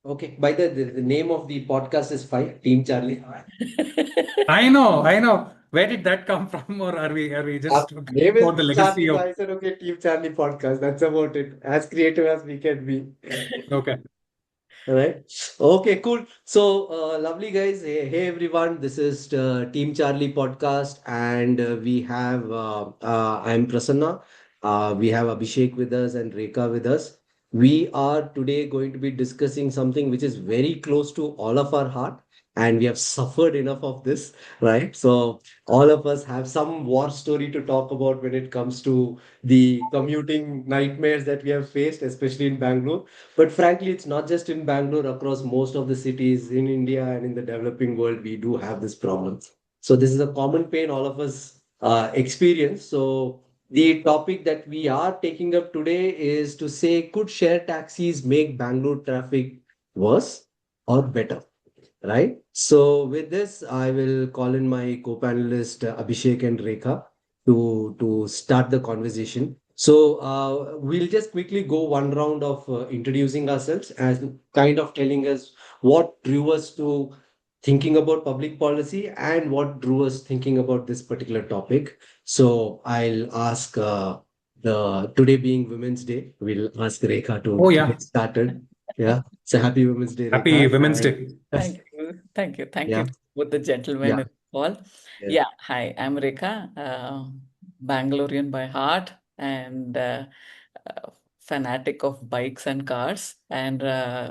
Okay. By the name of the podcast is fine. Team Charlie. I know. Where did that come from, or are we Our just talking name about the is legacy Charlie. So of? I said, okay, Team Charlie podcast. That's about it. As creative as we can be. Okay. All right. Okay, cool. So, lovely guys. Hey everyone. This is Team Charlie podcast, and we have I'm Prasanna. We have Abhishek with us and Rekha with us. We are today going to be discussing something which is very close to all of our heart, and we have suffered enough of this, right? So, all of us have some war story to talk about when it comes to the commuting nightmares that we have faced, especially in Bangalore. But frankly, it's not just in Bangalore, across most of the cities in India and in the developing world, we do have this problem. So, this is a common pain all of us experience. So, the topic that we are taking up today is to say, could share taxis make Bangalore traffic worse or better? Right? So, with this, I will call in my co-panelist Abhishek and Rekha to start the conversation. So, we'll just quickly go one round of introducing ourselves and kind of telling us what drew us to thinking about public policy and what drew us thinking about this particular topic. So, I'll ask the today being Women's Day, we'll ask Rekha Oh to yeah. get started. Yeah. So, happy Women's Day, Happy Rekha. Women's And Day. Thank you. Thank you. Thank yeah. you with the gentleman Yeah. in the call. Yeah. Yeah. Hi, I'm Rekha, Bangalorean by heart and fanatic of bikes and cars, and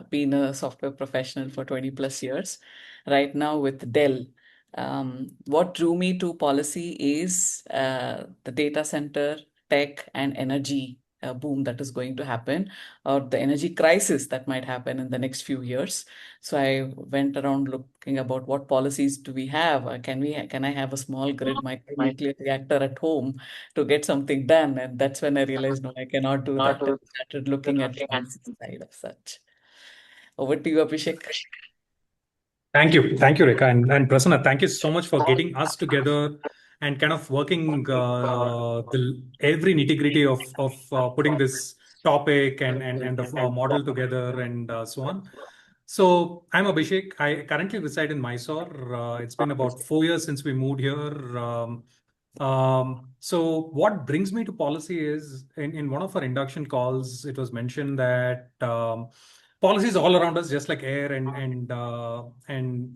been a software professional for 20 plus years. Right now with Dell. What drew me to policy is the data center, tech, and energy boom that is going to happen, or the energy crisis that might happen in the next few years. So I went around looking about what policies do we have? Can I have a small grid micronuclear reactor at home to get something done? And that's when I realized no, I cannot do that. And started looking at the policy side of such. Over to you, Abhishek. Thank you, Rekha, and Prasanna. Thank you so much for getting us together and kind of working the every nitty gritty of putting this topic and the model together and so on. So I'm Abhishek. I currently reside in Mysore. It's been about 4 years since we moved here. So what brings me to policy is in one of our induction calls, it was mentioned that policy is all around us, just like air, and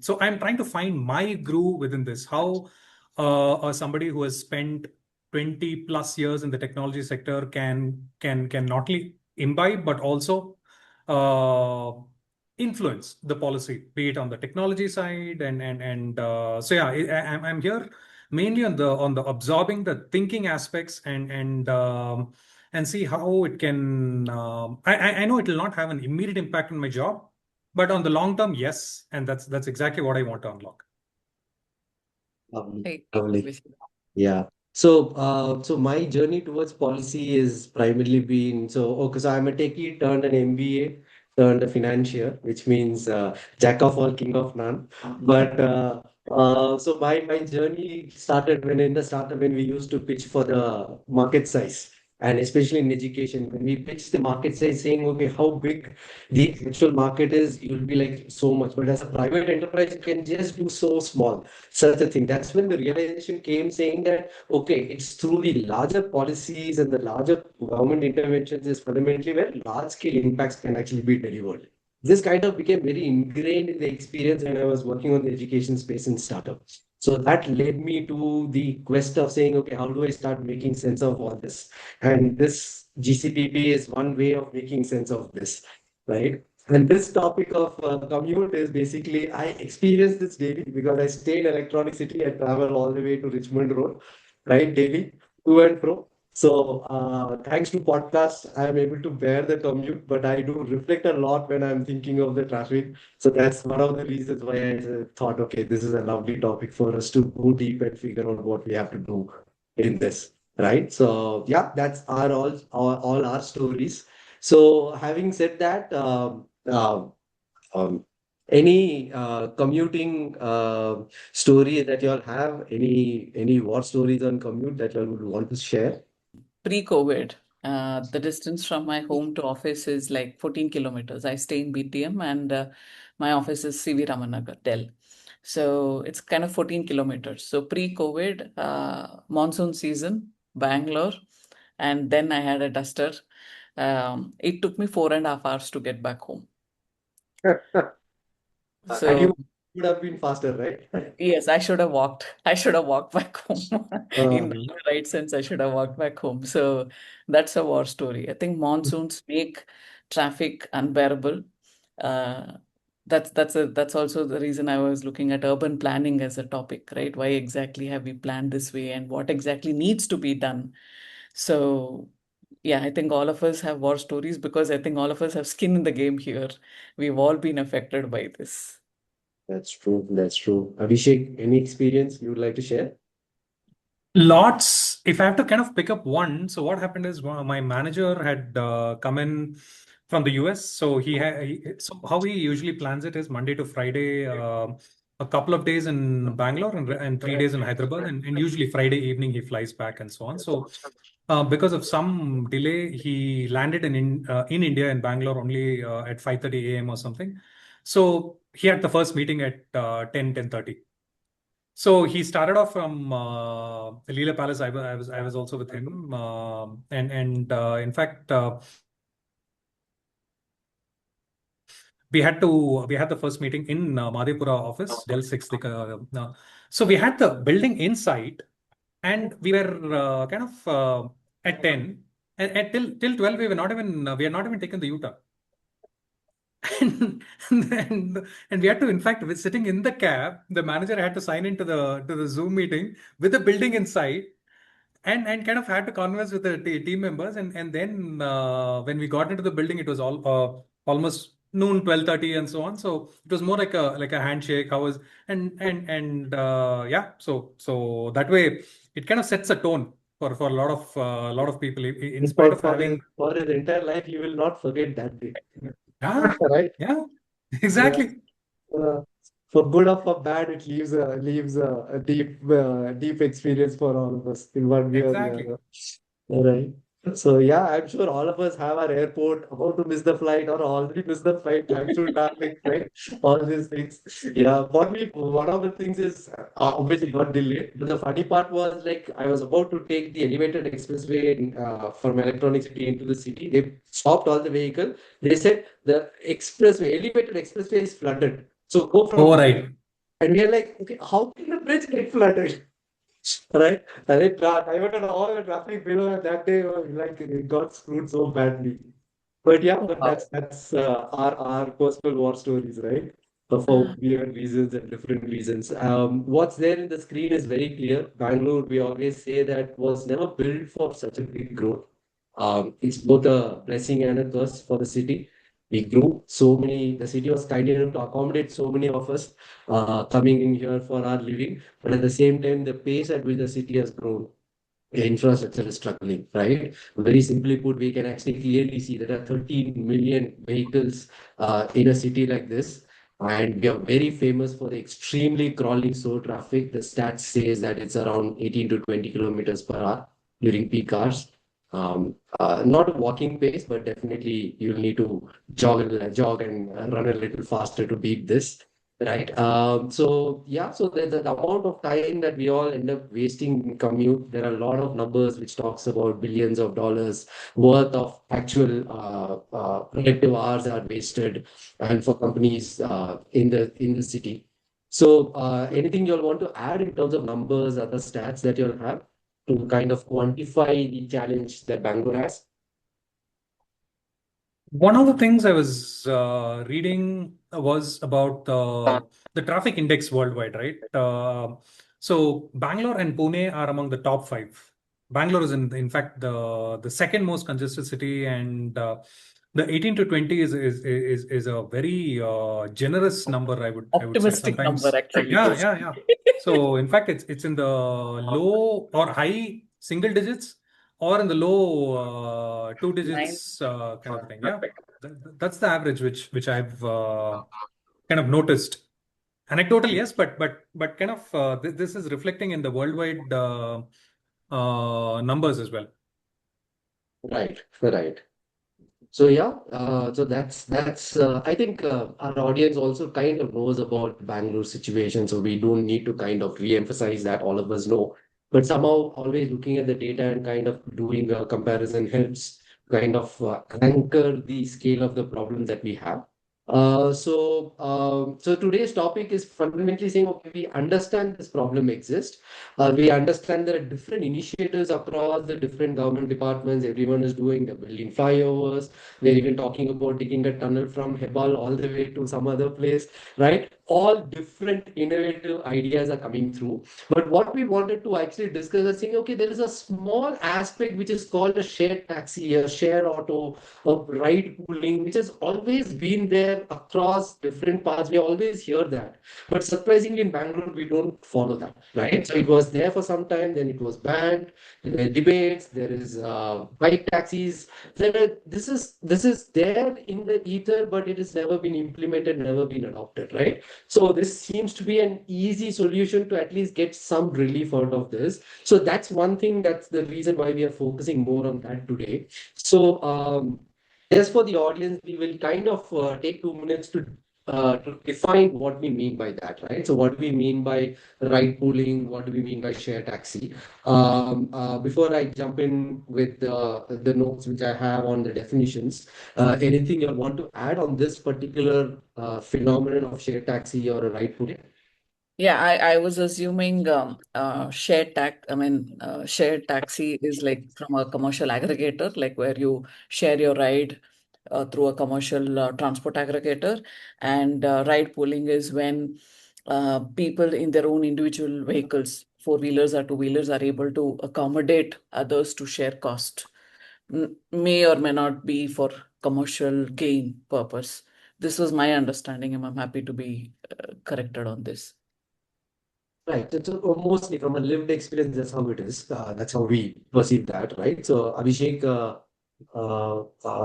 so I'm trying to find my groove within this. How somebody who has spent 20 plus years in the technology sector can not only imbibe but also uh, influence the policy, be it on the technology side and so yeah, I'm here mainly on the absorbing the thinking aspects and see how it can. I know it will not have an immediate impact on my job, but on the long term, yes, and that's exactly what I want to unlock. Lovely. Hey, Lovely. Abhishek. Yeah. So, so my journey towards policy is primarily been so okay. So I'm a techie turned an MBA turned a financier, which means jack of all, king of none. But so my journey started when in the startup when we used to pitch for the market size, and especially in education when we pitch the market size, saying okay, how big the actual market is, you'll be like so much. But as a private enterprise, you can just do so small such a thing. That's when the realization came saying that, okay, it's through the larger policies and the larger government interventions is fundamentally where large scale impacts can actually be delivered. This kind of became very ingrained in the experience when I was working on the education space in startups. So that led me to the quest of saying, okay, how do I start making sense of all this? And this GCPP is one way of making sense of this, right? And this topic of commute is basically, I experience this daily because I stay in Electronic City. I travel all the way to Richmond Road, right, daily, to and fro. So, thanks to podcasts, I am able to bear the commute, but I do reflect a lot when I'm thinking of the traffic. So, that's one of the reasons why I thought, okay, this is a lovely topic for us to go deep and figure out what we have to do in this, right? So, yeah, that's all our stories. So, having said that, um, any commuting story that y'all have? Any war stories on commute that y'all would want to share? Pre-COVID. The distance from my home to office is like 14 kilometers. I stay in BTM and my office is CV Ramanagar, Delhi. So it's kind of 14 kilometers. So pre-COVID, monsoon season, Bangalore, and then I had a duster. It took me 4.5 hours to get back home. And you So would have been faster, right? yes, I should have walked. I should have walked back home. In Uh, the right sense, I should have walked back home. So that's a war story. I think monsoons make traffic unbearable. Uh, that's also the reason I was looking at urban planning as a topic, right? Why exactly have we planned this way, and what exactly needs to be done? So yeah, I think all of us have war stories because I think all of us have skin in the game here. We've all been affected by this. that's true. That's true. Abhishek, any experience you would like to share? Lots. If I have to kind of pick up one, so what happened is my manager had come in from the US. So so how he usually plans it is Monday to Friday, a couple of days in Bangalore and 3 days in Hyderabad, and usually Friday evening he flies back and so on. So because of some delay, he landed in India in Bangalore only at 5:30 a.m. or something. So he had the first meeting at 10:30. So he started off from the Leela Palace. I was also with him, and in fact, we had the first meeting in Madhepura office, Dell 6. So we had the building inside, and we were kind of at 10, and till 12 we had not even taken the U-turn. And we had to, in fact, with sitting in the cab, the manager had to sign into the Zoom meeting with the building inside, and kind of had to converse with the team members, and then when we got into the building, it was almost noon, 12:30, and so on. So it was more like a handshake. How was and yeah. So that way, it kind of sets a tone for a lot of people, in spite For of for his having. for his entire life, he will not forget that day. Yeah, Right? yeah, Yeah. exactly. Uh, for good or for bad, it leaves a deep experience for all of us in one way or the Exactly. other. Right. So yeah, I'm sure all of us have our airport, about to miss the flight or already missed the flight, time through traffic, right? All these things. Yeah, for me, one of the things is obviously got delayed. But the funny part was like I was about to take the elevated expressway from Electronic City into the city. They stopped all the vehicle. They said the elevated expressway is flooded. So go from Oh, here. right. And we are like, okay, how can the bridge get flooded? Right? And it diverted all the traffic below, and that day, like it got screwed so badly. But yeah, but Wow. that's our personal war stories, right? For Mm. weird reasons and different reasons. What's there in the screen is very clear. Bangalore, we always say that was never built for such a big growth. It's both a blessing and a curse for the city. We grew so many. The city was kind enough to accommodate so many of us coming in here for our living. But at the same time, the pace at which the city has grown, the infrastructure is struggling, right? Very simply put, we can actually clearly see that there are 13 million vehicles in a city like this. And we are very famous for the extremely crawling slow traffic. The stats says that it's around 18 to 20 kilometers per hour during peak hours. Not a walking pace, but definitely you'll need to jog and run a little faster to beat this. Right. So yeah, so the amount of time that we all end up wasting in commute, there are a lot of numbers which talks about billions of dollars worth of actual productive hours are wasted, and for companies in the city. So anything you'll want to add in terms of numbers, other stats that you'll have to kind of quantify the challenge that Bangalore has? One of the things I was reading was about the traffic index worldwide, right? So Bangalore and Pune are among the top five. Bangalore is in fact the second most congested city, and the 18 to 20 is a very generous number. I would say Optimistic number, sometimes. actually. Yeah, yeah, yeah. So in fact, it's in the low or high single digits, or in the low two Nine. digits kind of thing. Yeah, that's the average which I've kind of noticed. Anecdotal, yes, but kind of this is reflecting in the worldwide numbers as well. Right, right. So yeah, so that's I think our audience also kind of knows about Bangalore situation, so we don't need to kind of re-emphasize that all of us know. But somehow always looking at the data and kind of doing a comparison helps kind of anchor the scale of the problem that we have. So today's topic is fundamentally saying, okay, we understand this problem exists. We understand there are different initiatives across the different government departments. Everyone is doing, they're building flyovers. We're even talking about digging a tunnel from Hebal all the way to some other place, right? All different innovative ideas are coming through. But what we wanted to actually discuss is saying, okay, there is a small aspect which is called a shared taxi, a shared auto, of ride pooling, which has always been there across different parts. We always hear that. But surprisingly, in Bangalore, we don't follow that, right? So it was there for some time, then it was banned. There are debates, there is bike taxis. This is there in the ether, but it has never been implemented, never been adopted, right? So this seems to be an easy solution to at least get some relief out of this. So that's one thing. That's the reason why we are focusing more on that today. So just for the audience, we will kind of take 2 minutes to define what we mean by that, right? So what do we mean by ride pooling? What do we mean by share taxi? Before I jump in with the notes which I have on the definitions, anything you want to add on this particular phenomenon of share taxi or a ride pooling? Yeah, I was assuming shared taxi is like from a commercial aggregator, like where you share your ride through a commercial transport aggregator. And ride pooling is when people in their own individual vehicles, four-wheelers or two-wheelers, are able to accommodate others to share cost. May or may not be for commercial gain purpose. This was my understanding, and I'm happy to be corrected on this. Right. So mostly from a lived experience, that's how it is. That's how we perceive that, right? So Abhishek,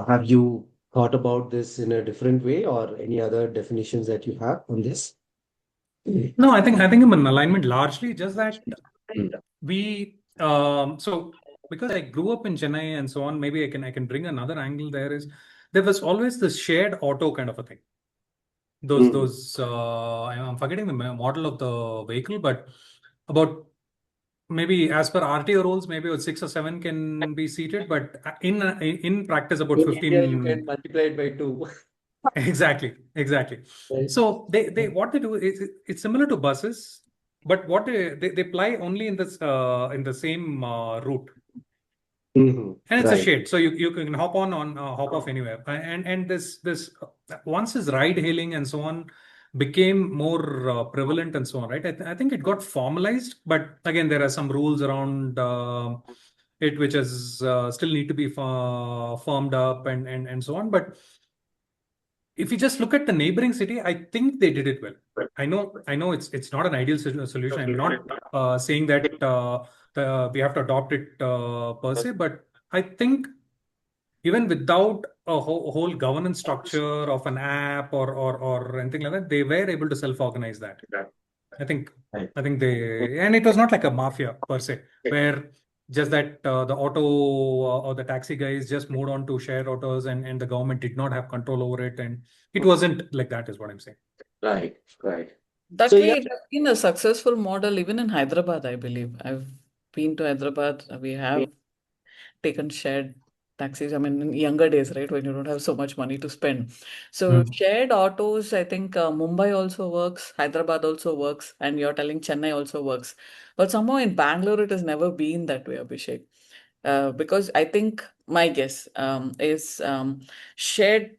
have you thought about this in a different way or any other definitions that you have on this? No, I think I'm in alignment largely, just that we so because I grew up in Chennai and so on, maybe I can bring another angle there is there was always this shared auto kind of a thing. Mm. Those I'm forgetting the model of the vehicle, but about maybe as per RTO rules, maybe about 6 or 7 can be seated, but in practice about In India, you 15. can multiply it by two. Exactly, exactly. Right. So they what they do is it's similar to buses, but what they ply only in the same route, Mhm. and it's a Right. shade, so you can hop on hop off anywhere. And this once this ride hailing and so on became more prevalent and so on, right? I think it got formalized, but again there are some rules around it which is still need to be firmed up and so on. But if you just look at the neighboring city, I think they did it well. I know it's not an ideal solution. I'm not saying that we have to adopt it per se, but I think even without a whole governance structure of an app or anything like that, they were able to self-organize that. I think Right. I think they, and it was not like a mafia per se, where just that the auto or the taxi guys just moved on to share autos, and the government did not have control over it, and it wasn't like that, is what I'm saying. Right. Right. So That yeah. way, it has been a successful model even in Hyderabad, I believe. I've been to Hyderabad. We have taken shared taxis. I mean, in younger days, right, when you don't have so much money to spend. So Mm. shared autos, I think Mumbai also works, Hyderabad also works, and you're telling Chennai also works. But somehow in Bangalore, it has never been that way, Abhishek. Because I think my guess is shared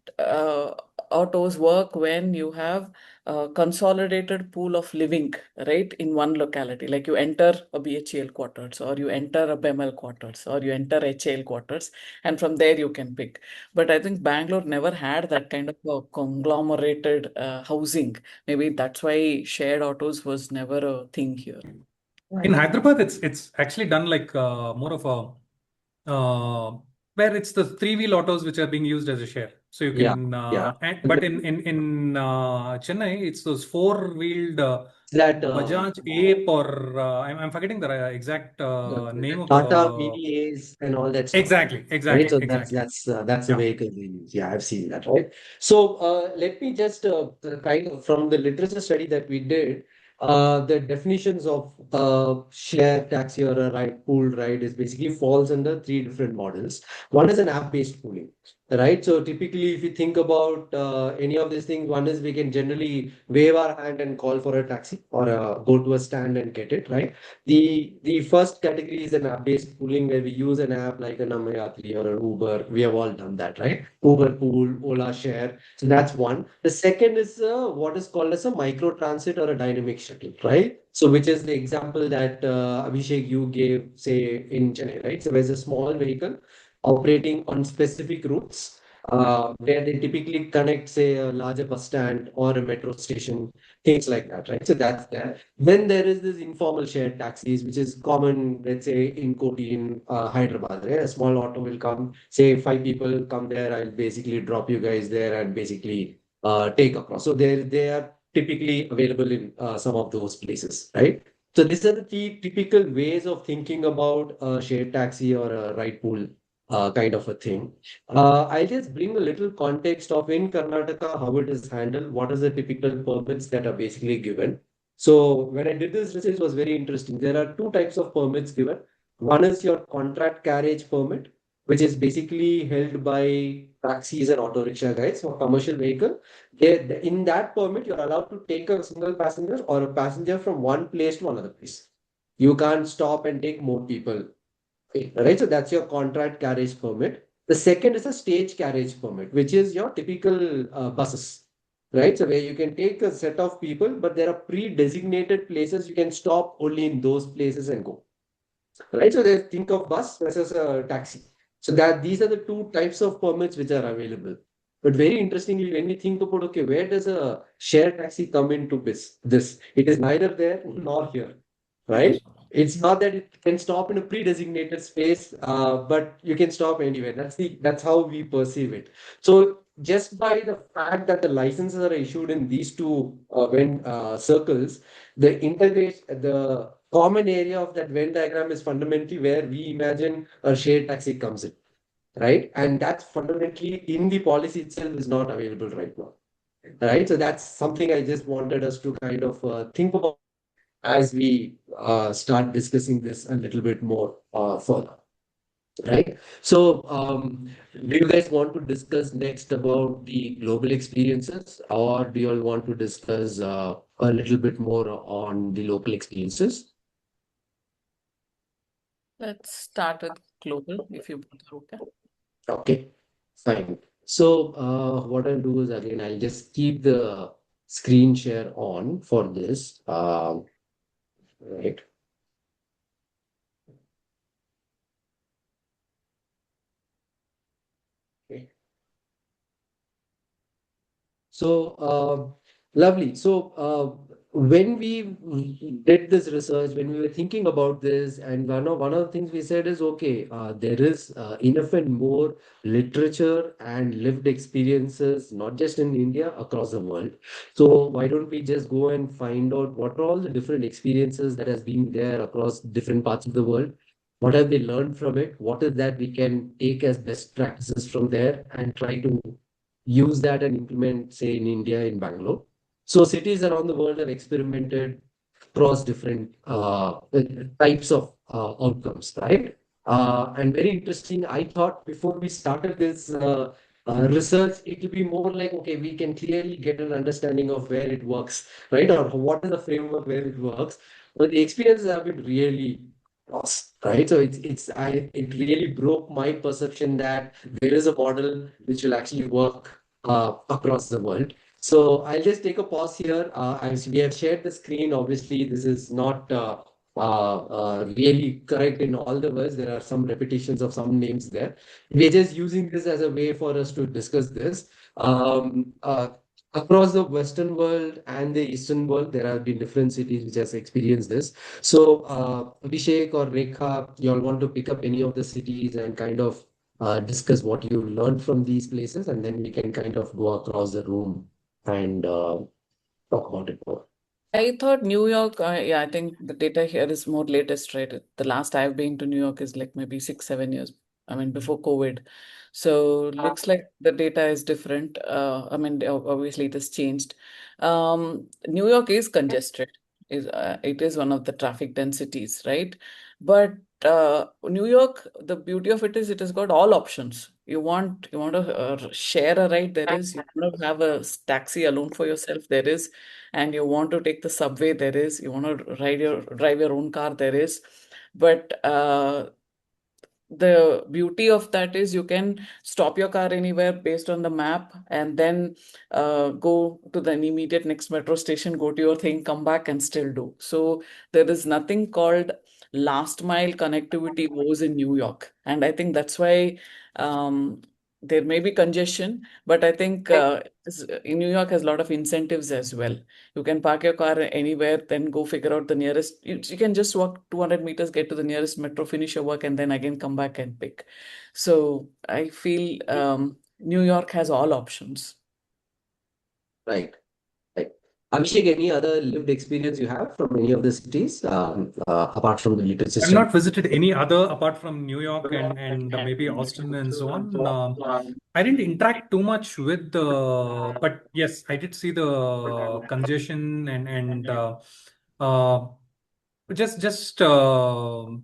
autos work when you have a consolidated pool of living, right, in one locality. Like you enter a BHEL quarters, or you enter a BEML quarters, or you enter HAL quarters, and from there you can pick. But I think Bangalore never had that kind of a conglomerated housing. Maybe that's why shared autos was never a thing here. In Hyderabad, it's actually done like more of a where it's the three-wheel autos which are being used as a share. So you Yeah, can, yeah. but in Chennai, it's those four-wheeled That Bajaj Ape, or I'm forgetting the exact name of Tata the. Mini A's and all that stuff, Exactly, right? exactly, So exactly. that's a Yeah. vehicle we use. Yeah, I've seen that, right? So let me just kind of from the literature study that we did, the definitions of share taxi or a ride pooled ride is basically falls under three different models. One is an app-based pooling, right? So typically, if you think about any of these things, one is we can generally wave our hand and call for a taxi or go to a stand and get it, right? The first category is an app-based pooling where we use an app like a Namayatri or an Uber. We have all done that, right? Uber pool, Ola share. So that's one. The second is what is called as a micro transit or a dynamic shuttle, right? So which is the example that Abhishek you gave, say in Chennai, right? So there's a small vehicle operating on specific routes where they typically connect, say, a larger bus stand or a metro station, things like that, right? So that's there. Then there is this informal shared taxis, which is common, let's say, in Koti in Hyderabad. Right? A small auto will come, say, five people come there. I'll basically drop you guys there and basically take across. So they are typically available in some of those places, right? So these are the typical ways of thinking about a shared taxi or a ride pool kind of a thing. I'll just bring a little context of in Karnataka how it is handled. What are the typical permits that are basically given? So when I did this research, it was very interesting. There are two types of permits given. One is your contract carriage permit, which is basically held by taxis and auto rickshaw guys for commercial vehicle. In that permit, you're allowed to take a single passenger or a passenger from one place to another place. You can't stop and take more people. Okay, right? So that's your contract carriage permit. The second is a stage carriage permit, which is your typical buses, right? So where you can take a set of people, but there are pre-designated places you can stop only in those places and go, right? So they think of bus versus a taxi. So that these are the two types of permits which are available. But very interestingly, when we think about okay, where does a share taxi come into this? It is neither there nor here, right? It's not that it can stop in a pre-designated space, but you can stop anywhere. That's how we perceive it. So just by the fact that the licenses are issued in these two when circles, the interface, the common area of that Venn diagram is fundamentally where we imagine a shared taxi comes in, right? And that's fundamentally in the policy itself is not available right now, right? So that's something I just wanted us to kind of think about as we start discussing this a little bit more further, right? So, do you guys want to discuss next about the global experiences, or do you all want to discuss a little bit more on the local experiences? Let's start with global, if you both are okay. Okay, fine. So, what I'll do is again, I'll just keep the screen share on for this. Right. Okay. So, lovely. So, when we did this research, when we were thinking about this, and one of the things we said is, okay, there is enough and more literature and lived experiences, not just in India, across the world. So, why don't we just go and find out what are all the different experiences that has been there across different parts of the world? What have they learned from it? What is that we can take as best practices from there and try to use that and implement, say, in India, in Bangalore. So cities around the world have experimented across different types of outcomes, right? And very interesting, I thought before we started this research, it will be more like, okay, we can clearly get an understanding of where it works, right? Or what is the framework where it works. But the experiences have been really lost, right? So it really broke my perception that there is a model which will actually work across the world. So I'll just take a pause here. As we have shared the screen, obviously this is not really correct in all the words. There are some repetitions of some names there. We're just using this as a way for us to discuss this. Across the Western world and the Eastern world, there have been different cities which has experienced this. So, Abhishek or Rekha, you all want to pick up any of the cities and kind of discuss what you learned from these places, and then we can kind of go across the room and talk about it more. I thought New York, yeah, I think the data here is more latest, right? The last I've been to New York is like maybe 6, 7 years. I mean, before COVID. So looks like the data is different. I mean, obviously it has changed. New York is congested. It is one of the traffic densities, right? But New York, the beauty of it is it has got all options. You want to share a ride, there is. You want to have a taxi alone for yourself, there is, and you want to take the subway, there is. You want to drive your own car, there is. But the beauty of that is you can stop your car anywhere based on the map, and then go to the immediate next metro station, go to your thing, come back, and still do. So there is nothing called last mile connectivity woes in New York, and I think that's why there may be congestion, but I think in New York has a lot of incentives as well. You can park your car anywhere, then go figure out the nearest. You can just walk 200 meters, get to the nearest metro, finish your work, and then again come back and pick. So I feel New York has all options. Right. Right. Abhishek, any other lived experience you have from any of the cities, apart from the little I've sister? not visited any other apart from New York and maybe Austin and so on. I didn't interact too much with the, but yes, I did see the congestion and uh, just the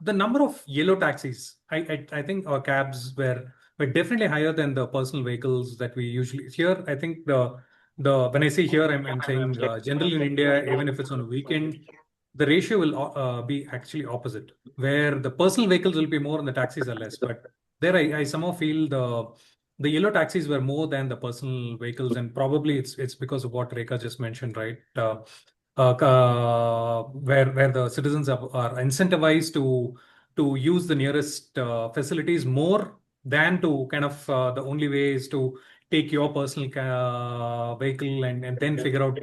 number of yellow taxis. I think our cabs were definitely higher than the personal vehicles that we usually here. I think the when I say here, I'm saying generally in India, even if it's on a weekend, the ratio will be actually opposite, where the personal vehicles will be more and the taxis are less. But there, I somehow feel the yellow taxis were more than the personal vehicles, and probably it's because of what Rekha just mentioned, right? Where the citizens are incentivized to use the nearest facilities more than to kind of the only way is to take your personal vehicle and then figure out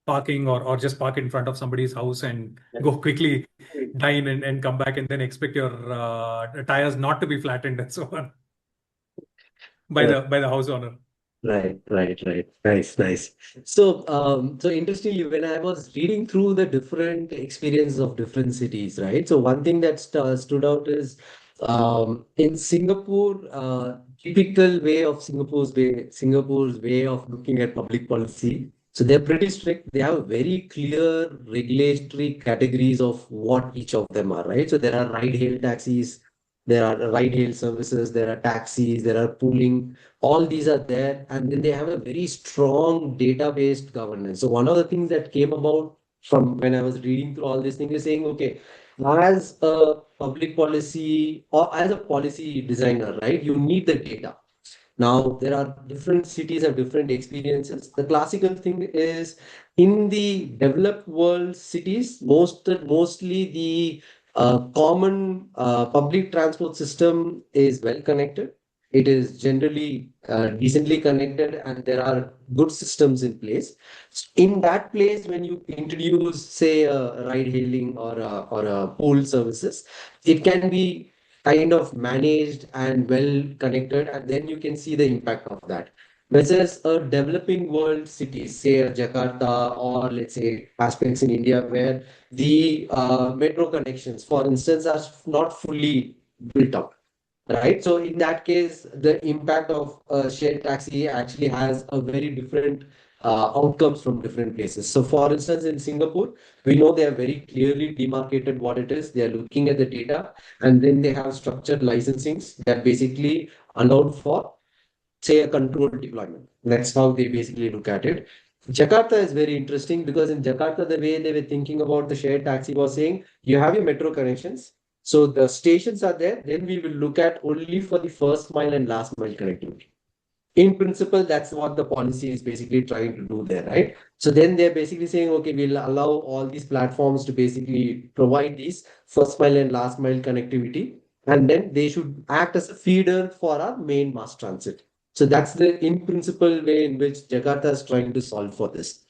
parking or just park in front of somebody's house and go quickly dine and come back and then expect your tires not to be flattened and so on by the house owner. Right, right, right. Nice, nice. So, so interestingly, when I was reading through the different experiences of different cities, right? So one thing that stood out is in Singapore, typical way of Singapore's way of looking at public policy. So they're pretty strict. They have very clear regulatory categories of what each of them are, right? So there are ride-hail taxis, there are ride-hail services, there are taxis, there are pooling, all these are there, and then they have a very strong data-based governance. So one of the things that came about from when I was reading through all these things is saying, okay, as a public policy or as a policy designer, right, you need the data. Now, there are different cities have different experiences. The classical thing is in the developed world cities, mostly the common public transport system is well connected. It is generally decently connected, and there are good systems in place. In that place, when you introduce, say, a ride hailing or a pool services, it can be kind of managed and well connected, and then you can see the impact of that. Versus a developing world cities, say Jakarta or let's say aspects in India where the metro connections, for instance, are not fully built up. Right. So in that case, the impact of a shared taxi actually has a very different outcomes from different places. So for instance, in Singapore, we know they have very clearly demarcated what it is. They are looking at the data, and then they have structured licensings that basically allowed for, say, a controlled deployment. That's how they basically look at it. Jakarta is very interesting because in Jakarta, the way they were thinking about the shared taxi was saying you have your metro connections. So the stations are there. Then we will look at only for the first mile and last mile connectivity. In principle, that's what the policy is basically trying to do there, right? So then they're basically saying, okay, we'll allow all these platforms to basically provide these first mile and last mile connectivity, and then they should act as a feeder for our main mass transit. So that's the in principle way in which Jakarta is trying to solve for this.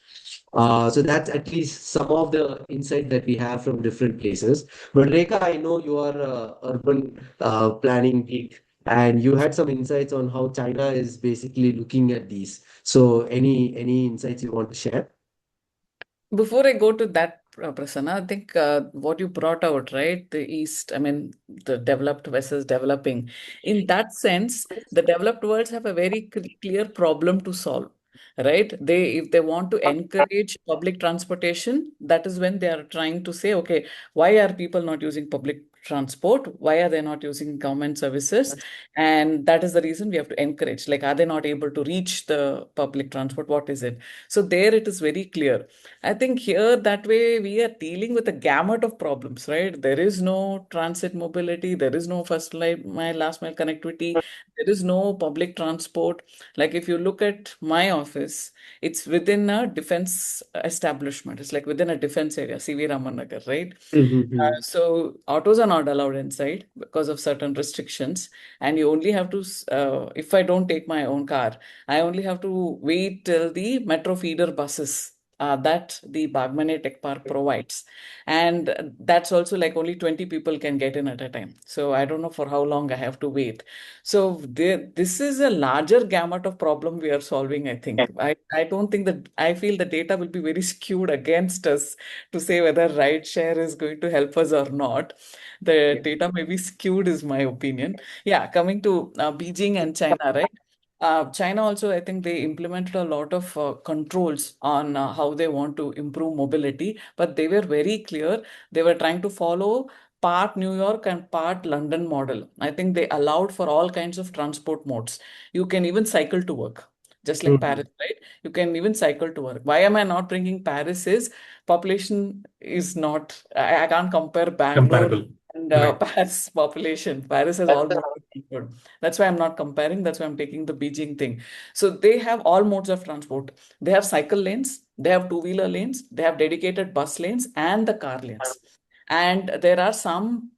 So that's at least some of the insight that we have from different places. But Rekha, I know you are a urban planning geek, and you had some insights on how China is basically looking at these. So any insights you want to share? Before I go to that, Prasanna, I think what you brought out, right? The East, I mean, the developed versus developing. In that sense, the developed worlds have a very clear problem to solve, right? If they want to encourage public transportation, that is when they are trying to say, okay, why are people not using public transport? Why are they not using government services? And that is the reason we have to encourage. Like, are they not able to reach the public transport? What is it? So there it is very clear. I think here that way we are dealing with a gamut of problems, right? There is no transit mobility, there is no mile, last mile connectivity, there is no public transport. Like if you look at my office, it's within a defense establishment. It's like within a defense area, CV Ramanagar, right? Mm-hmm. So autos are not allowed inside because of certain restrictions, and you only have to. If I don't take my own car, I only have to wait till the metro feeder buses that the Bagmane Tech Park provides. And that's also like only 20 people can get in at a time. So I don't know for how long I have to wait. So this is a larger gamut of problem we are solving, I think. I don't think that I feel the data will be very skewed against us to say whether ride share is going to help us or not. The data may be skewed, is my opinion. Yeah, coming to Beijing and China, right? China also, I think they implemented a lot of controls on how they want to improve mobility, but they were very clear. They were trying to follow part New York and part London model. I think they allowed for all kinds of transport modes. You can even cycle to work, just like Mm-hmm. Paris, right? You can even cycle to work. Why am I not bringing Paris? Is population is not, I can't compare Bangalore Comparable. and Right. Paris population. Paris has almost equal. That's why I'm not comparing. That's why I'm taking the Beijing thing. So they have all modes of transport. They have cycle lanes, they have two-wheeler lanes, they have dedicated bus lanes and the car lanes. And there are some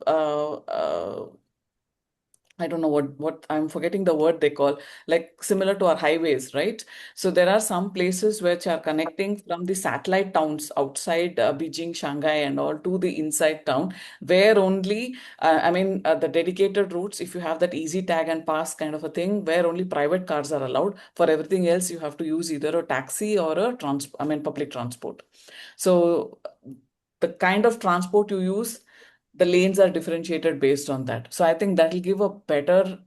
I don't know what I'm forgetting the word they call, like similar to our highways, right? So there are some places which are connecting from the satellite towns outside Beijing, Shanghai, and all to the inside town, where only the dedicated routes, if you have that easy tag and pass kind of a thing, where only private cars are allowed. For everything else, you have to use either a taxi or a public transport. So the kind of transport you use, the lanes are differentiated based on that. So I think that will give a better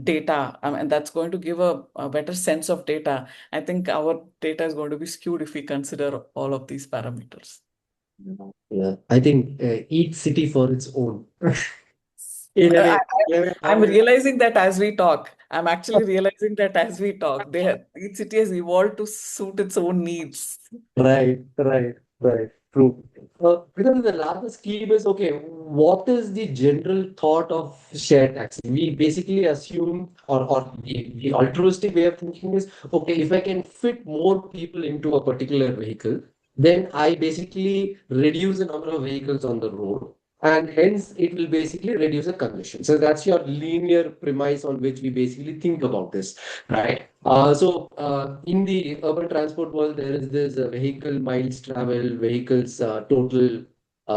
data. I mean, that's going to give a better sense of data. I think our data is going to be skewed if we consider all of these parameters. Yeah, I think each city for its own. In a I, way, I- I'm realizing that as we talk. I'm actually realizing that as we talk. Each city has evolved to suit its own needs. right. True. Because the larger scheme is okay, what is the general thought of shared taxi? We basically assume, or the altruistic way of thinking is, okay, if I can fit more people into a particular vehicle, then I basically reduce the number of vehicles on the road, and hence it will basically reduce the congestion. So that's your linear premise on which we basically think about this, right? In the urban transport world, there is this vehicle miles traveled, vehicles total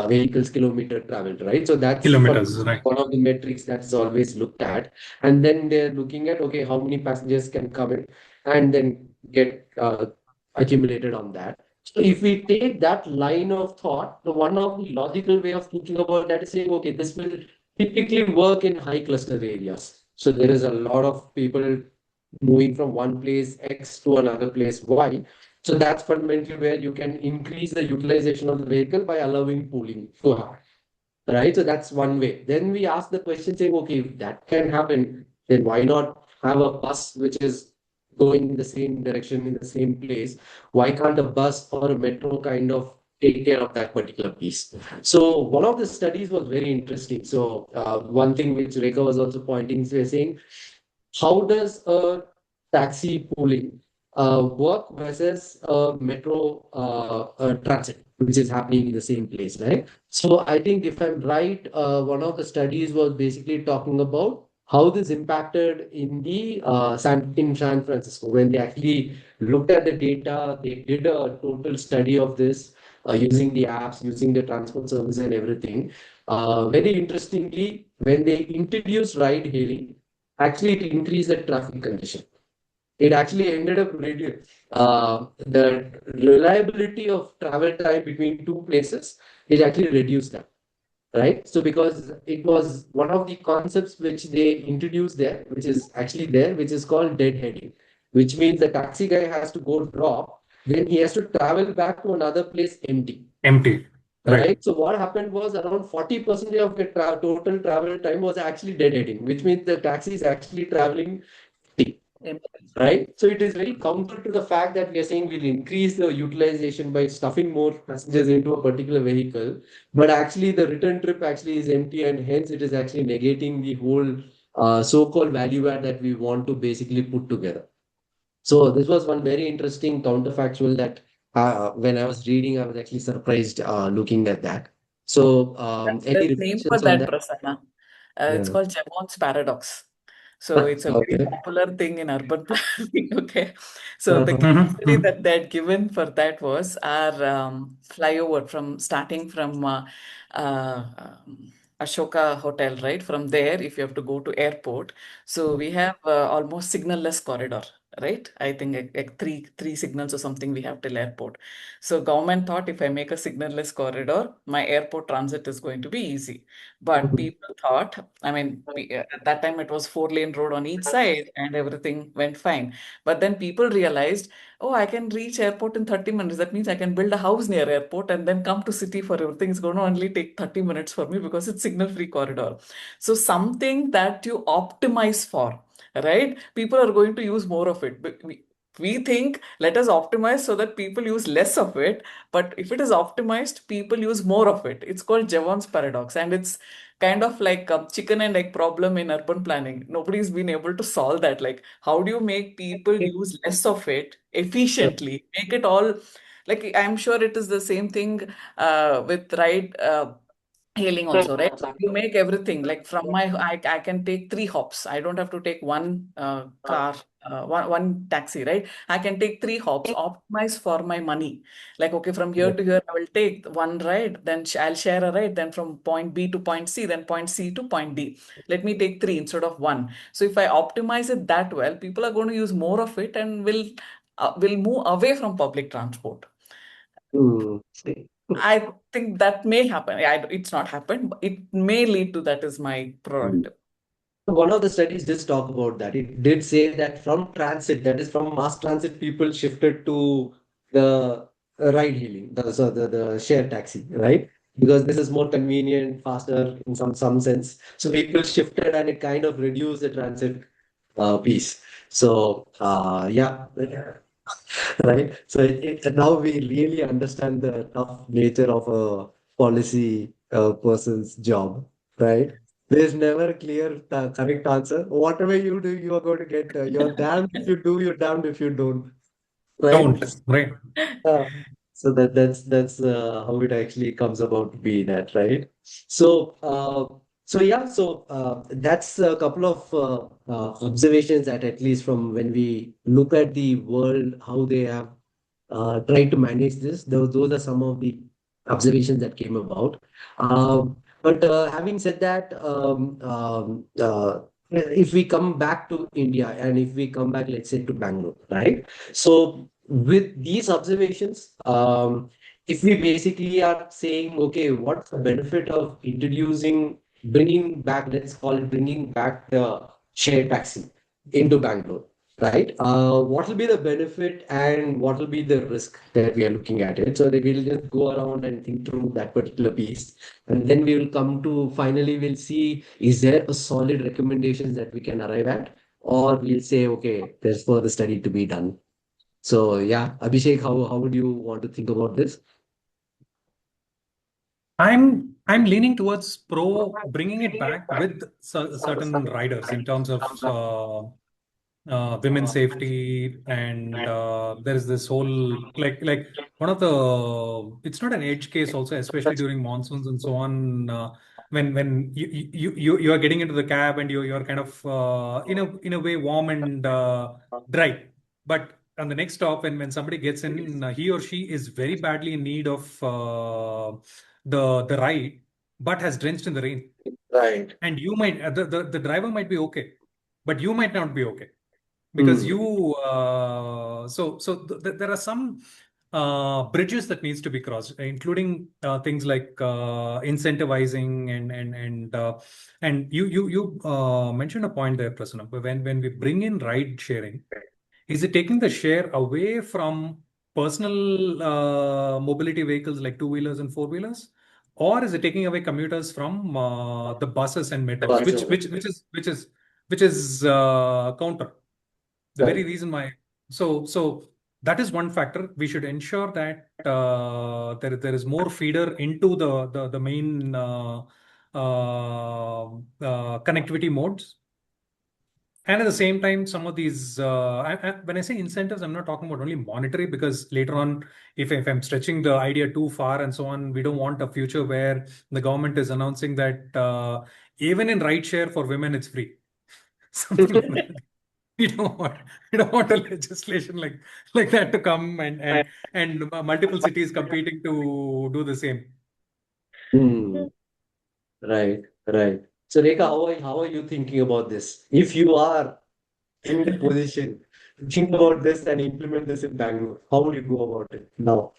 vehicles kilometer traveled, right? So that's Kilometers, right. one of the metrics that is always looked at. And then they're looking at, okay, how many passengers can come in and then get accumulated on that. So if we take that line of thought, the one of the logical way of thinking about that is saying, okay, this will typically work in high cluster areas. So there is a lot of people moving from one place X to another place Y. So that's fundamentally where you can increase the utilization of the vehicle by allowing pooling to happen. Right? So that's one way. Then we ask the question saying, okay, if that can happen, then why not have a bus which is going in the same direction in the same place? Why can't a bus or a metro kind of take care of that particular piece? So one of the studies was very interesting. So one thing which Rekha was also pointing to saying, how does a taxi pooling work versus a metro transit, which is happening in the same place, right? So I think if I'm right, one of the studies was basically talking about how this impacted in the in San Francisco. When they actually looked at the data, they did a total study of this using the apps, using the transport service and everything. Very interestingly, when they introduced ride hailing, actually it increased the traffic congestion. It actually ended up the reliability of travel time between two places is actually reduced that, right? So because it was one of the concepts which they introduced there, which is actually there, which is called deadheading, which means the taxi guy has to go drop, then he has to travel back to another place empty. Empty. Right. Right. So what happened was around 40% of the total travel time was actually deadheading, which means the taxi is actually traveling empty. Right. So it is very counter to the fact that we are saying we'll increase the utilization by stuffing more passengers into a particular vehicle, but actually the return trip actually is empty, and hence it is actually negating the whole so-called value add that we want to basically put together. So this was one very interesting counterfactual that when I was reading, I was actually surprised looking at that. So any There's a name for reflections on that, that? Prasanna. It's Yeah. called Jevon's paradox. So it's a very Okay. popular thing in urban planning. Okay. So the Uh-huh. case Mhm, study mhm. that they had given for that was our flyover from starting from Ashoka Hotel, right? From there, if you have to go to airport, so we have almost signalless corridor, right? I think like three signals or something we have till airport. So government thought if I make a signalless corridor, my airport transit is going to be easy. But Mhm. people thought, I mean, at that time it was 4-lane road on each side and everything went fine. But then people realized, oh, I can reach airport in 30 minutes. That means I can build a house near airport and then come to city for everything. It's going to only take 30 minutes for me because it's signal-free corridor. So something that you optimize for, right? People are going to use more of it. But we think let us optimize so that people use less of it, but if it is optimized, people use more of it. It's called Jevon's paradox, and it's kind of like a chicken and egg problem in urban planning. Nobody's been able to solve that. Like, how do you make people use less of it efficiently? Make it all like I'm sure it is the same thing with ride hailing also, right? You make everything like from I can take 3 hops. I don't have to take one car, one taxi, right? I can take 3 hops, optimize for my money. Like, okay, from here to here, I will take one ride, then I'll share a ride, then from point B to point C, then point C to point D. Let me take 3 instead of 1. So if I optimize it that well, people are going to use more of it and will move away from public transport. Hmm. I think that may happen. It's not happened, but it may lead to that is my Hmm. product. One of the studies did talk about that. It did say that from transit, that is from mass transit, people shifted to the ride hailing, the share taxi, right? Because this is more convenient, faster in some sense. So people shifted, and it kind of reduced the transit piece. So yeah, right. So now we really understand the tough nature of a policy person's job, right? There's never a clear correct answer. Whatever you do, you are going to get. You're damned if you do. You're damned if you don't. Right. Don't. Right. Uh, so that's how it actually comes about to be that, right? So yeah, so that's a couple of observations that at least from when we look at the world, how they have tried to manage this. Those are some of the observations that came about. But having said that, if we come back to India and if we come back, let's say to Bangalore, right? So with these observations, if we basically are saying, okay, what's the benefit of bringing back, let's call it bringing back the shared taxi into Bangalore, right? What will be the benefit and what will be the risk that we are looking at it? So that we'll just go around and think through that particular piece, and then we will come to finally we'll see is there a solid recommendations that we can arrive at, or we'll say okay, there's further study to be done. So yeah, Abhishek, how would you want to think about this? I'm leaning towards pro bringing it back with certain riders in terms of women's safety, and there is this whole one of the it's not an edge case also, especially during monsoons and so on. when you are getting into the cab and you're kind of in a way warm and dry, but on the next stop when somebody gets in, he or she is very badly in need of the ride, but has drenched in the rain, Right. and you might the driver might be okay, but you might not be okay because Hmm. you there are some bridges that needs to be crossed, including things like incentivizing and you mentioned a point there, Prasanna. When we bring in ride sharing, is it taking the share away from personal mobility vehicles like two-wheelers and four-wheelers, or is it taking away commuters from the buses and metros, which is counter? The very Right. reason why. So that is one factor. We should ensure that there is more feeder into the main connectivity modes. And at the same time, some of these, when I say incentives, I'm not talking about only monetary, because later on, if I'm stretching the idea too far and so on, we don't want a future where the government is announcing that even in rideshare for women, it's free. Something like that. We don't want we don't want a legislation like that to come and multiple cities competing to do the same. Hmm. Right. Right. So, Rekha, how are you thinking about this? If you are in the position to think about this and implement this in Bangalore, how would you go about it now?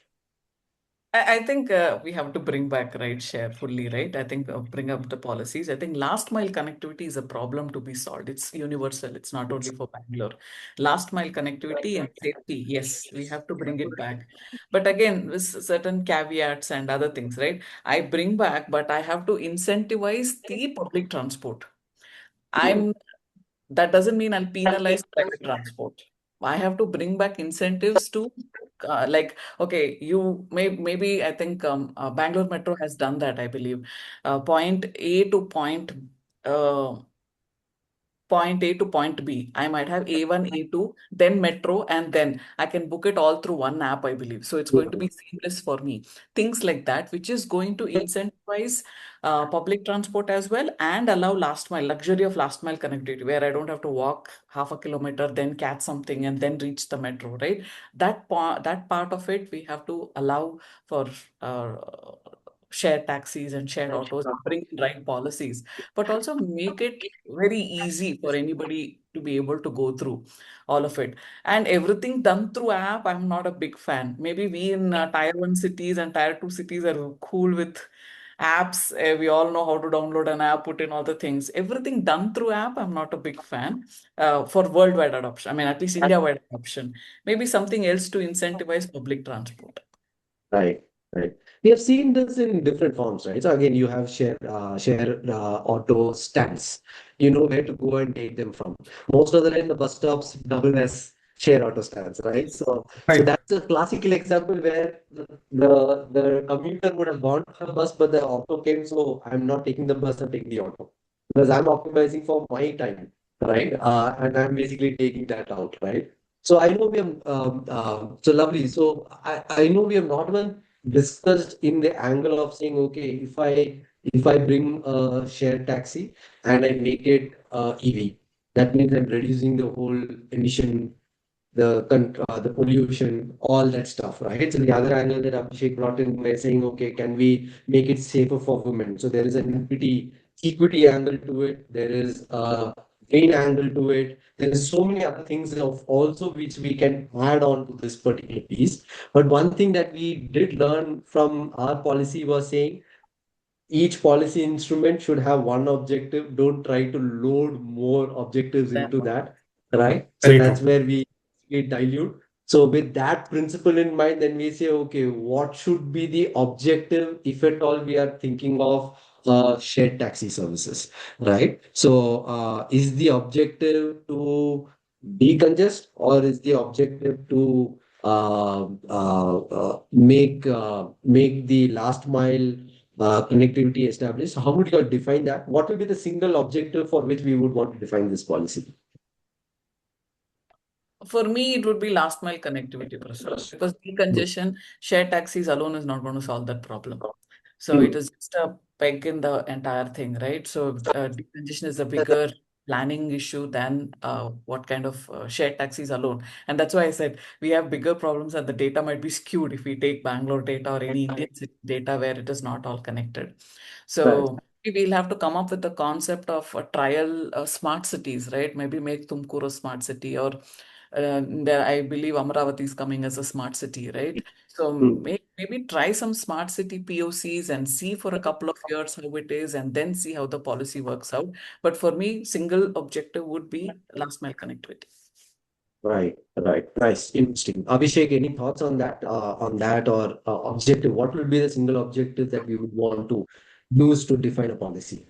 I think we have to bring back ride share fully, right? I think bring up the policies. I think last mile connectivity is a problem to be solved. It's universal. It's not only for Bangalore. Last mile connectivity and safety, yes, we have to bring it back. But again, with certain caveats and other things, right? I bring back, but I have to incentivize the public transport. I'm That doesn't mean I'll penalize private transport. I have to bring back incentives to like, okay, maybe I think Bangalore Metro has done that, I believe. Point A to uh, point A to point B. I might have A1, A2, then metro, and then I can book it all through one app, I believe. So it's going to be seamless for me. Things like that, which is going to incentivize public transport as well and allow last mile, luxury of last mile connectivity, where I don't have to walk half a kilometer, then catch something, and then reach the metro, right? That part of it, we have to allow for uh, shared taxis and shared autos, bring in right policies, but also make it very easy for anybody to be able to go through all of it. And everything done through app, I'm not a big fan. Maybe we in tier 1 cities and tier 2 cities are cool with apps. We all know how to download an app, put in all the things. Everything done through app, I'm not a big fan for worldwide adoption. I mean, at least India-wide adoption. Maybe something else to incentivize public transport. Right, right. We have seen this in different forms, right? So again, you have share auto stands. You know where to go and take them from. Most of the time, the bus stops double as share auto stands, right? So Right. that's a classical example where the commuter would have gone to the bus, but the auto came, so I'm not taking the bus, I'm taking the auto because I'm optimizing for my time, right? And I'm basically taking that out, right? So I know we have so lovely. So I know we have not even discussed in the angle of saying, okay, if I bring a shared taxi and I make it EV, that means I'm reducing the whole emission, the pollution, all that stuff, right? So the other angle that Abhishek brought in by saying, okay, can we make it safer for women? So there is an equity angle to it. There is a gain angle to it. There is so many other things of also which we can add on to this particular piece. But one thing that we did learn from our policy was saying each policy instrument should have one objective. Don't try to load more objectives into that, right? So Very that's true. where we dilute. So with that principle in mind, then we say, okay, what should be the objective if at all we are thinking of shared taxi services, right? So is the objective to decongest or is the objective to make the last mile connectivity established? How would you define that? What would be the single objective for which we would want to define this policy? For me, it would be last mile connectivity, Prasanna, because decongestion, shared taxis alone is not going to solve that problem. So Hmm. it is just a peg in the entire thing, right? So decongestion is a bigger planning issue than what kind of shared taxis alone. And that's why I said we have bigger problems and the data might be skewed if we take Bangalore data or any Indian city data where it is not all connected. Right. So we'll have to come up with the concept of a trial smart cities, right? Maybe make Tumkur a smart city, or there I believe Amravati is coming as a smart city, right? So Hmm. maybe try some smart city POCs and see for a couple of years how it is, and then see how the policy works out. But for me, single objective would be last mile connectivity. Right, right. Nice, interesting. Abhishek, any thoughts on that or objective? What would be the single objective that we would want to use to define a policy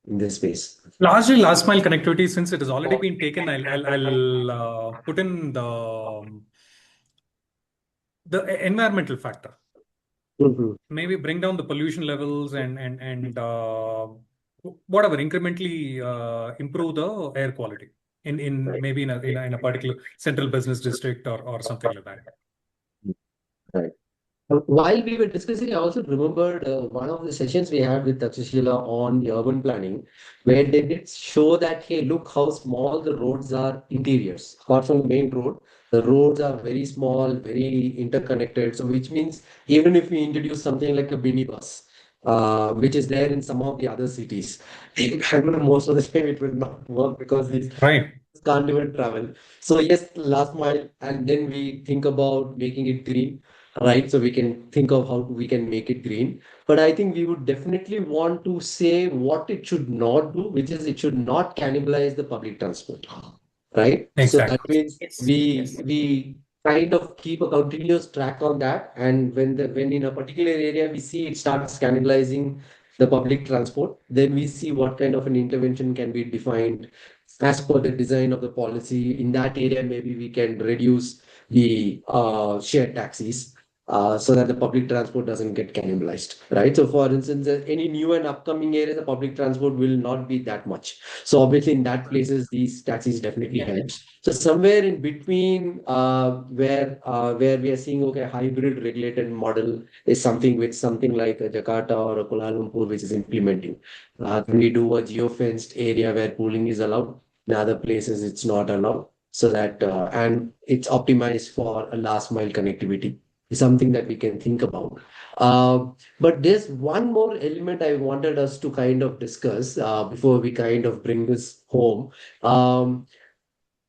in this space? Largely last mile connectivity, since it has already been taken, I'll put in the environmental factor. Mhm. Maybe bring down the pollution levels and whatever, incrementally improve the air quality in Right, maybe in a particular central business district or something like that. right. While we were discussing, I also remembered one of the sessions we had with Takshashila on the urban planning, where they did show that, hey, look how small the roads are interiors. Apart from the main road, the roads are very small, very interconnected. So, which means even if we introduce something like a mini bus, which is there in some of the other cities, in Bangalore, most of the time it will not work because these Right. can't even travel. So yes, last mile, and then we think about making it green, right? So we can think of how we can make it green. But I think we would definitely want to say what it should not do, which is it should not cannibalize the public transport, right? So that Exactly. means Yes, yes. we kind of keep a continuous track on that, and when in a particular area we see it starts cannibalizing the public transport, then we see what kind of an intervention can be defined as per the design of the policy. In that area, maybe we can reduce the shared taxis so that the public transport doesn't get cannibalized, right? So, for instance, any new and upcoming area, the public transport will not be that much. So, obviously, in that places, these taxis definitely Yeah. helps. So, somewhere in between, where we are seeing okay, hybrid regulated model is something which something like a Jakarta or a Kuala Lumpur, which is implementing. Can we do a geofenced area where pooling is allowed? In other places, it's not allowed. So that and it's optimized for a last mile connectivity is something that we can think about. But there's one more element I wanted us to kind of discuss before we kind of bring this home. Um,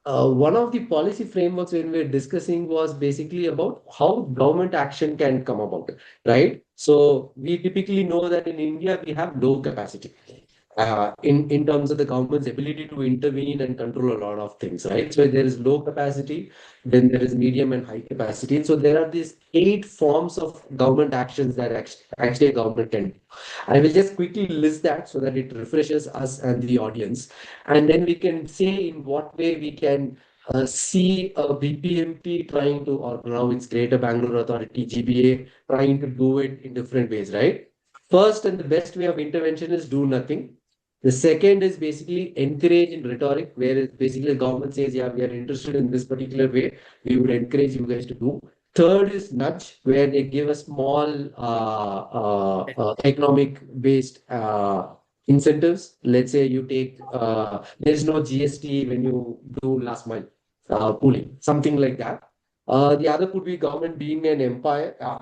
one of the policy frameworks when we were discussing was basically about how government action can come about, right? So we typically know that in India we have low capacity in terms of the government's ability to intervene and control a lot of things, right? So there is low capacity, then there is medium and high capacity. So there are these 8 forms of government actions that actually a government can do. I will just quickly list that so that it refreshes us and the audience, and then we can say in what way we can see a BPMP trying to, or now it's Greater Bangalore Authority, GBA, trying to do it in different ways, right? First and the best way of intervention is do nothing. The second is basically encourage in rhetoric, where basically the government says, yeah, we are interested in this particular way. We would encourage you guys to do. Third is nudge, where they give a small economic based incentives. Let's say you take, there's no GST when you do last mile pooling, something like that. The other could be government being an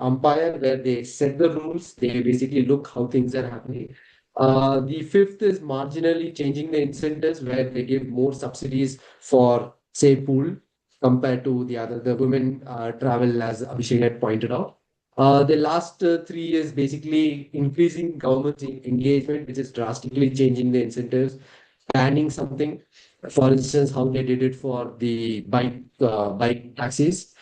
umpire where they set the rules, they basically look how things are happening. The fifth is marginally changing the incentives where they give more subsidies for, say, pool compared to the women travel, as Abhishek had pointed out. The last three is basically increasing government engagement, which is drastically changing the incentives, banning something. For instance, how they did it for the bike taxis,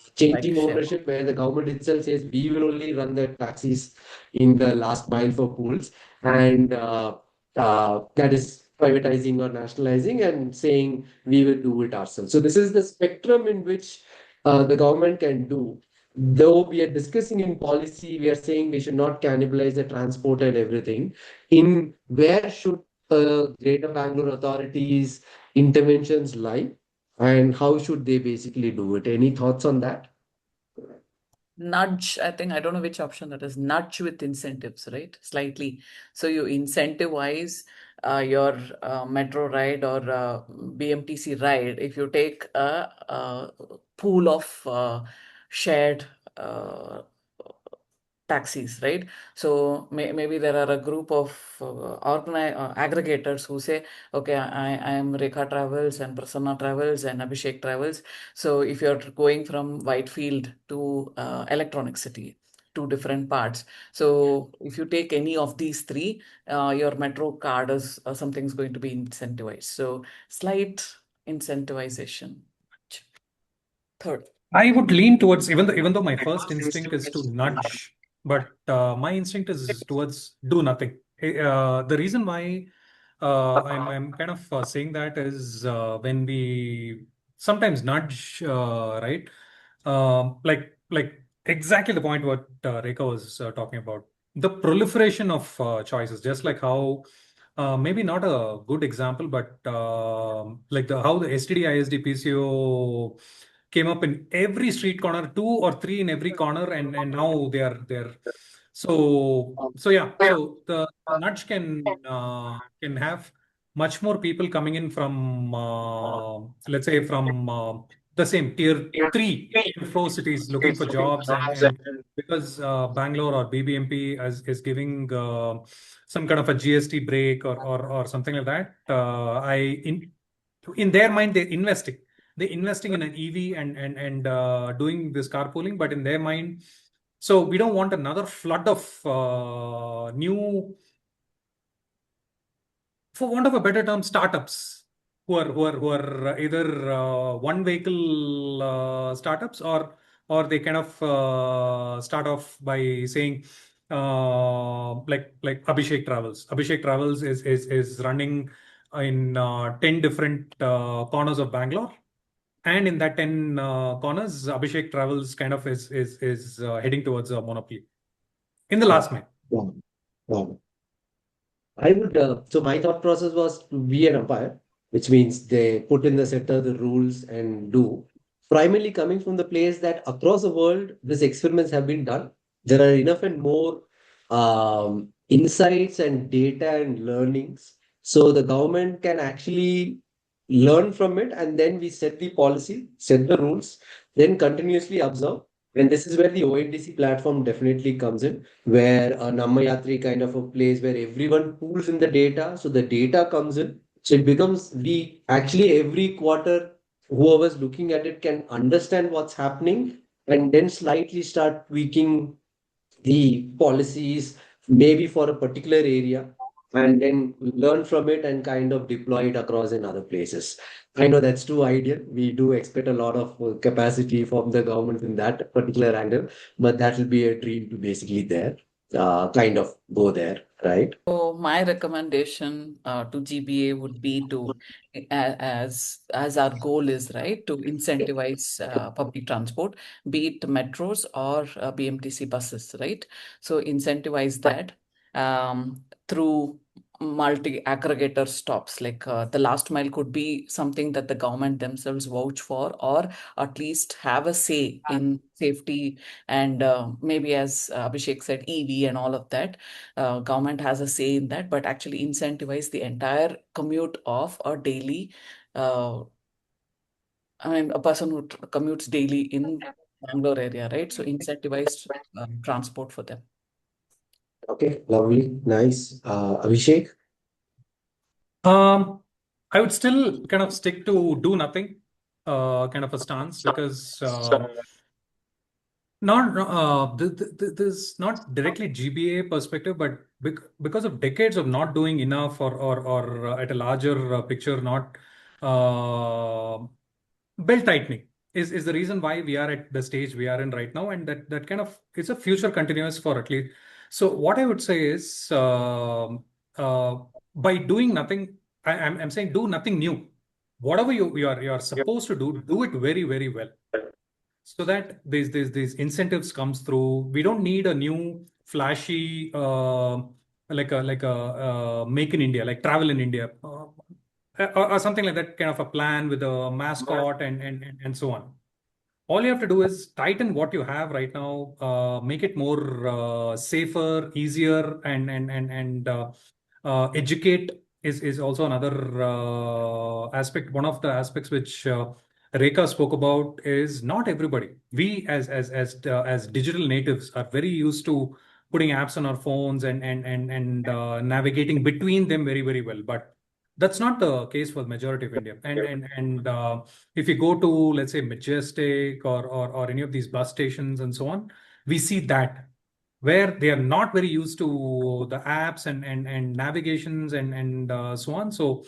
Like changing share. ownership where the government itself says we will only run the taxis in the last mile for pools, and that is privatizing or nationalizing and saying we will do it ourselves. So this is the spectrum in which the government can do. Though we are discussing in policy, we are saying we should not cannibalize the transport and everything. In where should Greater Bangalore authorities interventions lie, and how should they basically do it? Any thoughts on that? nudge, I think, I don't know which option that is, nudge with incentives, right? Slightly. So you incentivize your metro ride or BMTC ride if you take a pool of shared taxis, right? So maybe there are a group of aggregators who say, okay, I am Rekha Travels and Prasanna Travels and Abhishek Travels. So if you're going from Whitefield to Electronic City, two different parts. So if you take any of these three, your metro card is something's going to be incentivized. So slight incentivization. Third. I would lean towards, even though my first instinct is to nudge, but my instinct is towards do nothing. The reason why I'm kind of saying that is when we sometimes nudge, right? Like exactly the point what Rekha was talking about. The proliferation of choices, just like how maybe not a good example, but like how the STD ISD PCO came up in every street corner, two or three in every corner, and now they're so yeah. So the nudge can have much more people coming in from let's say from the same tier 3 inflow cities looking for jobs, and because Bangalore or BBMP is giving some kind of a GST break or something like that, in their mind they're investing in an EV and doing this carpooling, but in their mind, so we don't want another flood of new, for want of a better term, startups who are either one vehicle startups, or they kind of start off by saying like Abhishek Travels. Abhishek Travels is running in 10 different corners of Bangalore. And in that 10 corners, Abhishek Travels kind of is heading towards a monopoly in the Yeah. last mile. Yeah. Yeah. I would, so my thought process was to be an umpire, which means they put in the center the rules and do. Primarily coming from the place that across the world, these experiments have been done. There are enough and more insights and data and learnings. So the government can actually learn from it, and then we set the policy, set the rules, then continuously observe. And this is where the ONDC platform definitely comes in, where a Nammayatri kind of a place where everyone pools in the data. So the data comes in. So it becomes the actually every quarter, whoever's looking at it can understand what's happening and then slightly start tweaking the policies, maybe for a particular area, and then learn from it and kind of deploy it across in other places. I know that's too ideal. We do expect a lot of capacity from the government in that particular angle, but that will be a dream to basically there, kind of go there, right? So my recommendation to GBA would be to, as our goal is, right, to incentivize public transport, be it metros or BMTC buses, right? So incentivize that through multi-aggregator stops. Like the last mile could be something that the government themselves vouch for, or at least have a say in safety, and maybe, as Abhishek said, EV and all of that. Government has a say in that, but actually incentivize the entire commute of a daily, uh, I mean, a person who commutes daily in Bangalore area, right? So incentivized transport for them. Okay, lovely, nice. Abhishek? Um, I would still kind of stick to do nothing, kind of a stance, because not this not directly GBA perspective, but because of decades of not doing enough, or at a larger picture, not belt tightening is the reason why we are at the stage we are in right now, and that kind of it's a future continuous for at least. So what I would say is, uh, by doing nothing, I'm saying do nothing new. Whatever you are supposed to do it very, very well, so that these incentives comes through. We don't need a new flashy like a make in India, like travel in India, or something like that, kind of a plan with a mascot and so on. all you have to do is tighten what you have right now, make it more safer, easier, and educate is also another aspect. One of the aspects which Rekha spoke about is not everybody. We as digital natives are very used to putting apps on our phones and navigating between them very, very well. But that's not the case for the majority of India. And if you go to, let's say, Majestic or any of these bus stations and so on, we see that where they are not very used to the apps and navigations and so on. So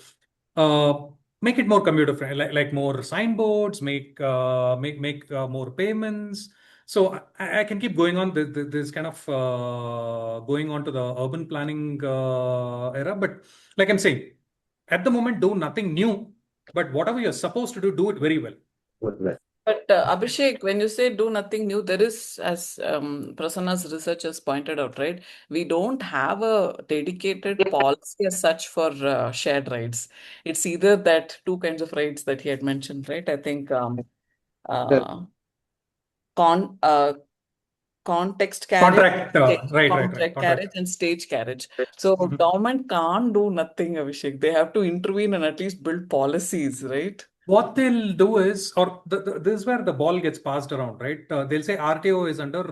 uh, make it more commuter friendly, like more signboards, make more payments. So I can keep going on this kind of going on to the urban planning era. But like I'm saying, at the moment, do nothing new, but whatever you're supposed to do it very well. But Abhishek, when you say do nothing new, there is, as Prasanna's research has pointed out, right? We don't have a dedicated policy as such for shared rides. It's either that two kinds of rides that he had mentioned, right? I think That- uh, con context carriage, Contract, right. contract carriage, Contract. and stage carriage. So Mhm. government can't do nothing, Abhishek. They have to intervene and at least build policies, right? What they'll do is, or this is where the ball gets passed around, right? They'll say RTO is under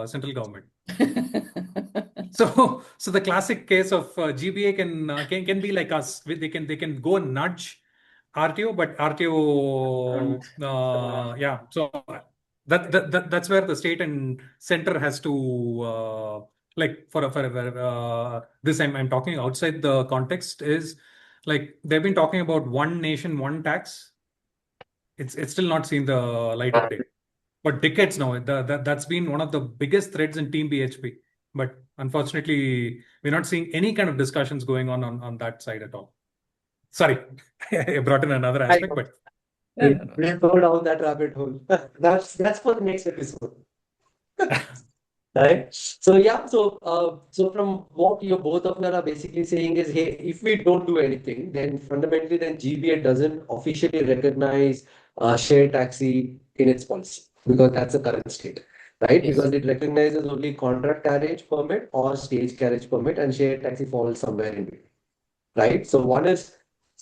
central government. So the classic case of GBA can be like us. They can go and nudge RTO, but RTO, yeah. So that's where the state and center has to like for this. I'm talking outside the context is like they've been talking about one nation, one tax. It's still not seen the light of day for decades now. That's been one of the biggest threads in Team BHP. But unfortunately, we're not seeing any kind of discussions going on that side at all. Sorry, I brought in another I aspect, but we'll go down that rabbit hole. That's for the next episode. Right. So yeah, so from what you both of you are basically saying is, hey, if we don't do anything, then fundamentally, then GBA doesn't officially recognize shared taxi in its policy because that's the current state, right? Yes. Because it recognizes only contract carriage permit or stage carriage permit, and shared taxi falls somewhere in between, right? So one is,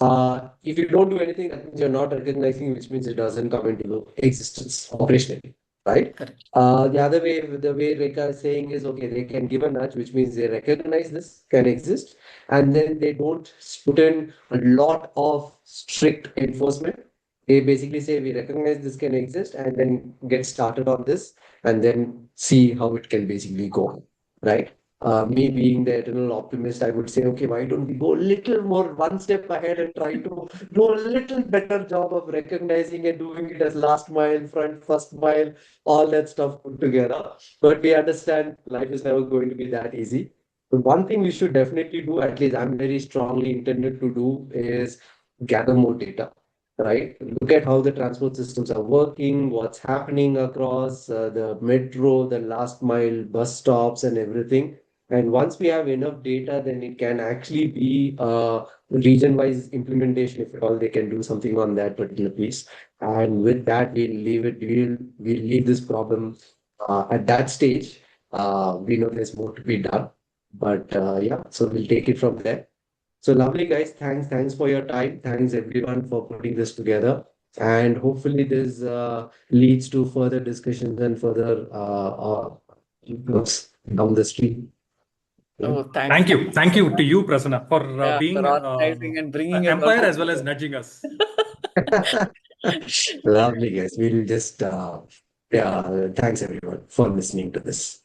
if you don't do anything, that means you're not recognizing, which means it doesn't come into existence operationally, right? Correct. The other way, the way Rekha is saying is, okay, they can give a nudge, which means they recognize this can exist, and then they don't put in a lot of strict enforcement. They basically say, we recognize this can exist, and then get started on this, and then see how it can basically go on, right? Me being the eternal optimist, I would say, okay, why don't we go a little more one step ahead and try to do a little better job of recognizing and doing it as last mile, front, first mile, all that stuff put together. But we understand life is never going to be that easy. But one thing we should definitely do, at least I'm very strongly intended to do, is gather more data, right? Look at how the transport systems are working, what's happening across the metro, the last mile bus stops, and everything. And once we have enough data, then it can actually be region-wise implementation, if at all they can do something on that particular piece. And with that, we'll leave it. We'll leave this problem at that stage. We know there's more to be done, but yeah, so we'll take it from there. So lovely, guys. Thanks for your time. Thanks everyone for putting this together. And hopefully this leads to further discussions and further looks down the street. Yeah. Oh, thanks. thank you to you, Prasanna, for Yeah, being for organizing and bringing us all empire as well as together. nudging us. Lovely, guys. We'll just, yeah, thanks everyone for listening to this.